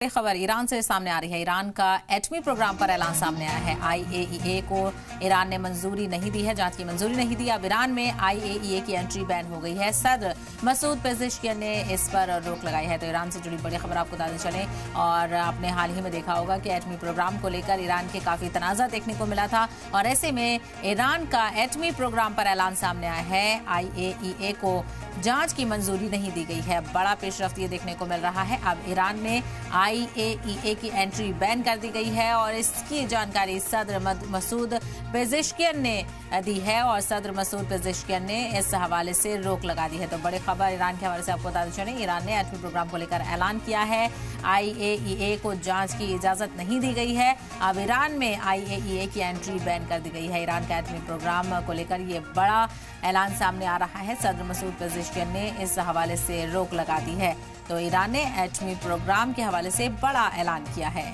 खबर ईरान से सामने आ रही है। ईरान का एटमी प्रोग्राम पर ऐलान सामने आया है। आईएईए को ईरान ने मंजूरी नहीं दी है, जांच की मंजूरी नहीं दी। अब ईरान में आईएईए की एंट्री बैन हो गई है। सदर मसूद पेज़ेश्कियान ने इस पर रोक लगाई है। तो ईरान से जुड़ी बड़ी खबर आपको बताते चलें। और आपने हाल ही में देखा होगा कि एटमी प्रोग्राम को लेकर ईरान के काफी तनाज़ा देखने को मिला था और ऐसे में ईरान का एटमी प्रोग्राम पर ऐलान सामने आया है। आईएईए को जांच की मंजूरी नहीं दी गई है। बड़ा पेशरफ्त ये देखने को मिल रहा है। अब ईरान में आईएईए की एंट्री बैन कर दी गई है और इसकी जानकारी सदर मसूद पेज़ेश्कियान ने दी है और सदर मसूद पेज़ेश्कियान ने इस हवाले से रोक लगा दी है। तो बड़ी खबर ईरान के हवाले से आपको बताते चलें। ईरान ने एटमी प्रोग्राम को लेकर ऐलान किया है। आईएईए को जांच की इजाजत नहीं दी गई है। अब ईरान में आईएईए की एंट्री बैन कर दी गई है। ईरान का एटमी प्रोग्राम को लेकर ये बड़ा ऐलान सामने आ रहा है। सदर मसूद पेज़ेश्कियान ने इस हवाले से रोक लगा दी है। तो ईरान ने एटमी प्रोग्राम के हवाले से बड़ा ऐलान किया है।